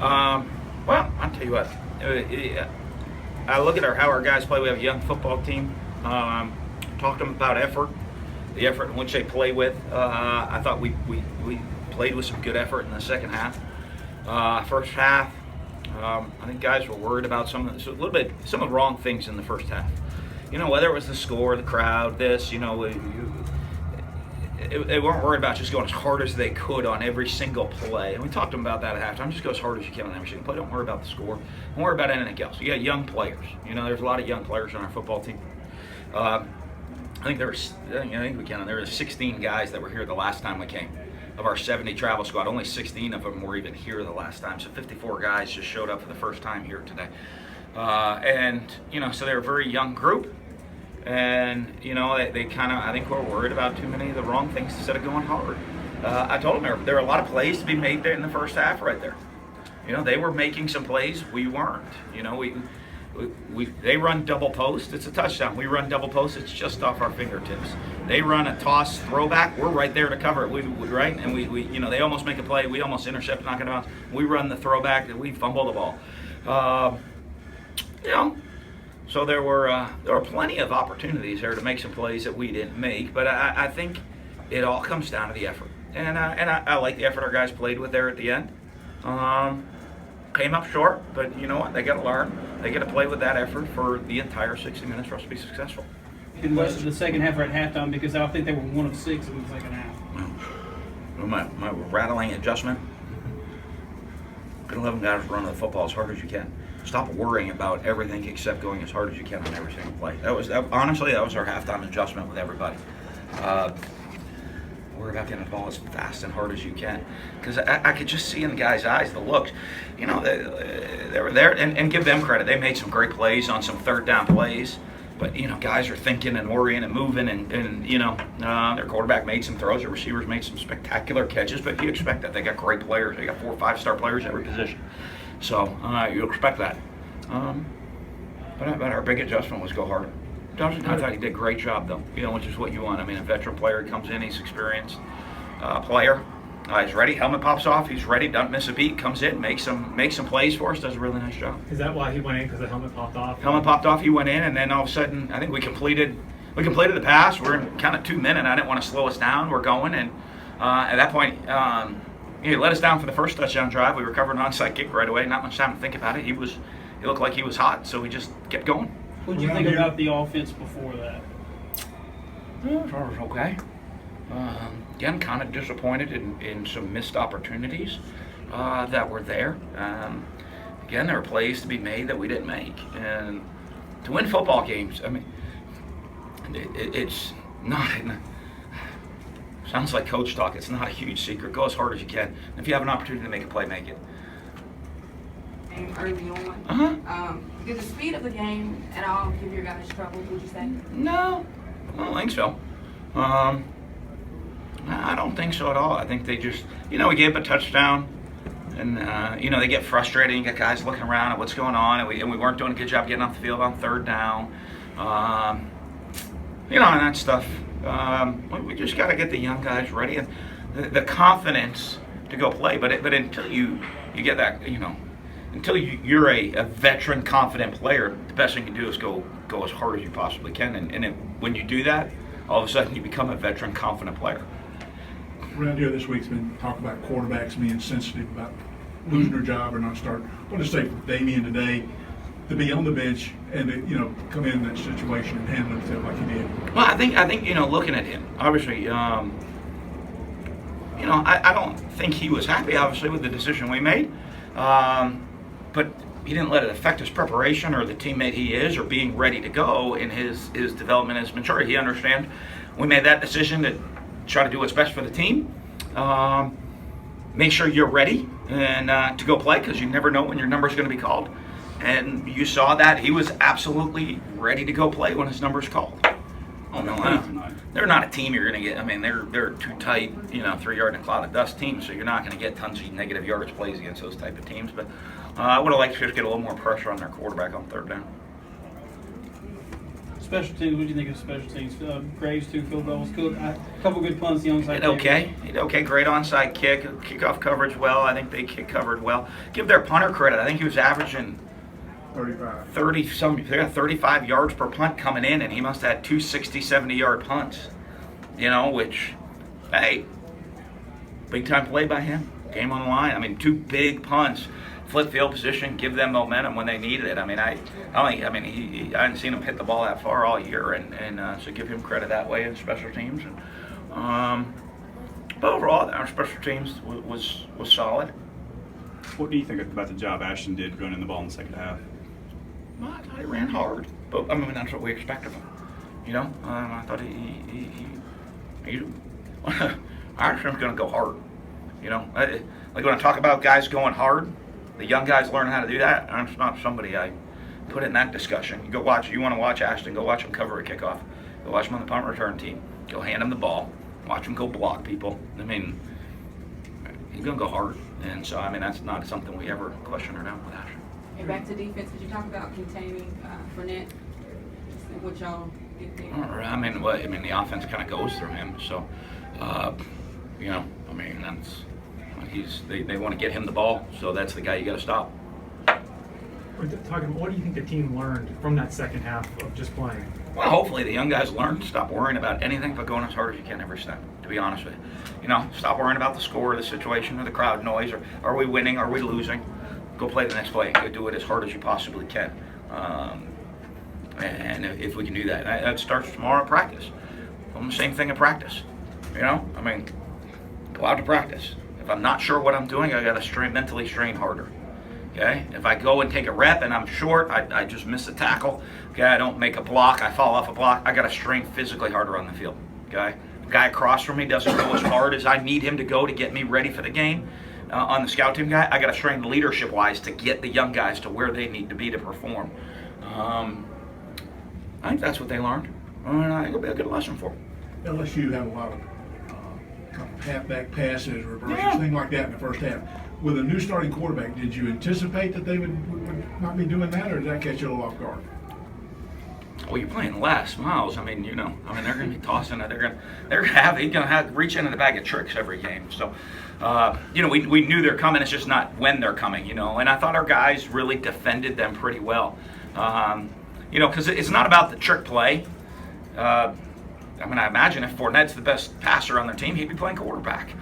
Well, I'll tell you what. I look at how our guys play. We have a young football team. Talk to them about effort, the effort in which they play with. I thought we played with some good effort in the second half. First half, I think guys were worried about some of the wrong things in the first half. Whether it was the score, the crowd, this. They weren't worried about just going as hard as they could on every single play. And we talked to them about that at halftime. Just go as hard as you can on every single play. Don't worry about the score. Don't worry about anything else. You got young players. There's a lot of young players on our football team. I think there were 16 guys that were here the last time we came. Of our 70 travel squad, only 16 of them were even here the last time. So 54 guys just showed up for the first time here today. So they're a very young group. And, they kind of, I think, were worried about too many of the wrong things instead of going hard. I told them there were a lot of plays to be made there in the first half right there. They were making some plays. We weren't. They run double post. It's a touchdown. We run double post. It's just off our fingertips. They run a toss throwback. We're right there to cover it. Right? And they almost make a play. We almost intercept, knock it out. We run the throwback. We fumble the ball. So there were plenty of opportunities there to make some plays that we didn't make, but I think it all comes down to the effort, and I like the effort our guys played with there at the end. Came up short, but you know what? They got to learn. They got to play with that effort for the entire 60 minutes for us to be successful. In most of the second half or at halftime, because I think they were 1 of 6 in the second half. My rattling adjustment. 11 guys run the football as hard as you can. Stop worrying about everything except going as hard as you can on every single play. Honestly, that was our halftime adjustment with everybody. Worry about getting the ball as fast and hard as you can, because I could just see in the guys' eyes the looks. They were there, and give them credit. They made some great plays on some third down plays, but guys are thinking and worrying and moving, and their quarterback made some throws. Their receivers made some spectacular catches, but you expect that. They got great players. They got 4 or 5-star players at every position. So you expect that. But our big adjustment was go harder. I thought he did a great job, though, which is what you want. I mean, a veteran player comes in, he's experienced player. He's ready, helmet pops off, he's ready, doesn't miss a beat, comes in, makes some plays for us, does a really nice job. Is that why he went in, because the helmet popped off? Helmet popped off, he went in, and then all of a sudden, I think we completed the pass. We're in kind of 2 minutes. I didn't want to slow us down. We're going, and at that point, he let us down for the first touchdown drive. We recovered an onside kick right away. Not much time to think about it. He looked like he was hot, so we just kept going. What did you think about the offense before that? It was okay. Again, kind of disappointed in some missed opportunities that were there. Again, there were plays to be made that we didn't make. And to win football games, I mean, it's not... Sounds like coach talk. It's not a huge secret. Go as hard as you can. If you have an opportunity to make a play, make it. And early on, did the speed of the game at all give your guys trouble, would you say? No, I don't think so. I don't think so at all. I think they just, we gave up a touchdown, and they get frustrated. You get guys looking around at what's going on, and we weren't doing a good job getting off the field on third down. And that stuff. We just got to get the young guys ready and the confidence to go play. But until you get that, until you're a veteran, confident player, the best thing you can do is go as hard as you possibly can. And when you do that, all of a sudden you become a veteran, confident player. Around here this week's been talk about quarterbacks being sensitive about losing their job or not starting. I want to say for Damian today, to be on the bench and to, come in that situation and handle it like he did. Well, I think looking at him, obviously, I don't think he was happy, obviously, with the decision we made. But he didn't let it affect his preparation or the teammate he is or being ready to go in his development and his maturity. He understands we made that decision to try to do what's best for the team. Make sure you're ready and to go play, because you never know when your number is going to be called. And you saw that he was absolutely ready to go play when his number's called. Oh no, they're not a team you're going to get. I mean, they're too tight, 3 yard in a cloud of dust team, so you're not going to get tons of negative yardage plays against those type of teams. But I would have liked to just get a little more pressure on their quarterback on third down. Special teams, what do you think of special teams? Graves, 2 field goals. Cook, a couple good punts, the onside He did okay. Great onside kick. Kickoff coverage well. I think they kick covered well. Give their punter credit. I think he was averaging 35. 35 yards per punt coming in, and he must have had 2 60, 70-yard punts. Which, hey, big time play by him. Game on the line. I mean, 2 big punts. Flip field position, give them momentum when they needed it. I hadn't seen him hit the ball that far all year, and so give him credit that way in special teams. But overall, our special teams was solid. What do you think about the job Ashton did running the ball in the second half? Well, I thought he ran hard, but that's what we expect of him. I thought he Ashton's going to go hard. Like when I talk about guys going hard. The young guys learn how to do that. I'm not somebody I put in that discussion. You want to watch Ashton, go watch him cover a kickoff. Go watch him on the punt return team. Go hand him the ball. Watch him go block people. He's going to go hard. And so, that's not something we ever question or doubt with Ashton. And back to defense, could you talk about containing Fournette? What y'all did there? The offense kind of goes through him. So, they want to get him the ball, so that's the guy you got to stop. What do you think the team learned from that second half of just playing? Well, hopefully the young guys learn to stop worrying about anything but going as hard as you can every snap, to be honest with you. Stop worrying about the score, the situation, or the crowd noise, or are we winning, are we losing? Go play the next play. Go do it as hard as you possibly can. And if we can do that, that starts tomorrow at practice. The same thing at practice. Go out to practice. If I'm not sure what I'm doing, I got to mentally strain harder. Okay? If I go and take a rep and I'm short, I just miss a tackle. Okay? I don't make a block, I fall off a block. I got to strain physically harder on the field. Okay? The guy across from me doesn't go as hard as I need him to go to get me ready for the game. On the scout team guy, I got to strain leadership-wise to get the young guys to where they need to be to perform. I think that's what they learned. I think it'll be a good lesson for them. LSU had a lot of halfback passes, reverses, things like that in the first half. With a new starting quarterback, did you anticipate that they would not be doing that, or did that catch you a little off guard? Well, you're playing Les Miles. They're going to be tossing it. He's going to have reach into the bag of tricks every game. So, we knew they're coming. It's just not when they're coming. And I thought our guys really defended them pretty well. Because it's not about the trick play. I imagine if Fournette's the best passer on their team, he'd be playing quarterback.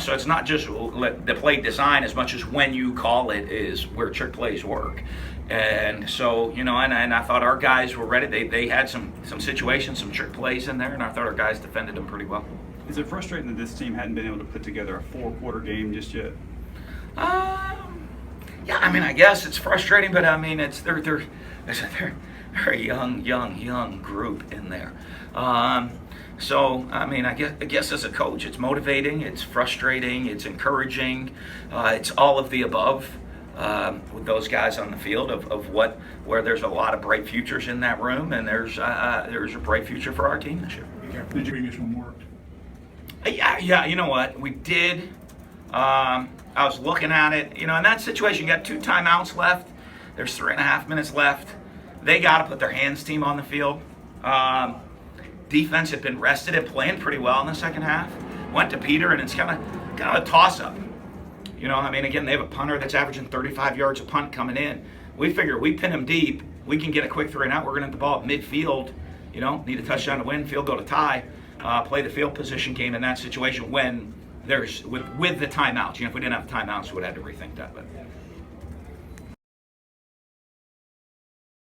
So it's not just the play design as much as when you call it is where trick plays work. And so, and I thought our guys were ready. They had some situations, some trick plays in there, and I thought our guys defended them pretty well. Is it frustrating that this team hadn't been able to put together a 4-quarter game just yet? Yeah, I guess it's frustrating, but they're a young group in there. So I guess as a coach, it's motivating, it's frustrating, it's encouraging, it's all of the above with those guys on the field where there's a lot of bright futures in that room, and there's a bright future for our team this year. Did you previous one work? Yeah. You know what we did. I was looking at it. In that situation, you got 2 timeouts left. There's 3.5 minutes left. They got to put their hands team on the field. Defense had been rested and playing pretty well in the second half. Went to Peter, and it's kind of a toss-up. Again, they have a punter that's averaging 35 yards a punt coming in. We figure we pin him deep, we can get a quick 3-and-out. We're going to have the ball at midfield. Need a touchdown to win, field goal to tie. Play the field position game in that situation when there's with the timeouts. If we didn't have timeouts, we would have had to rethink that. But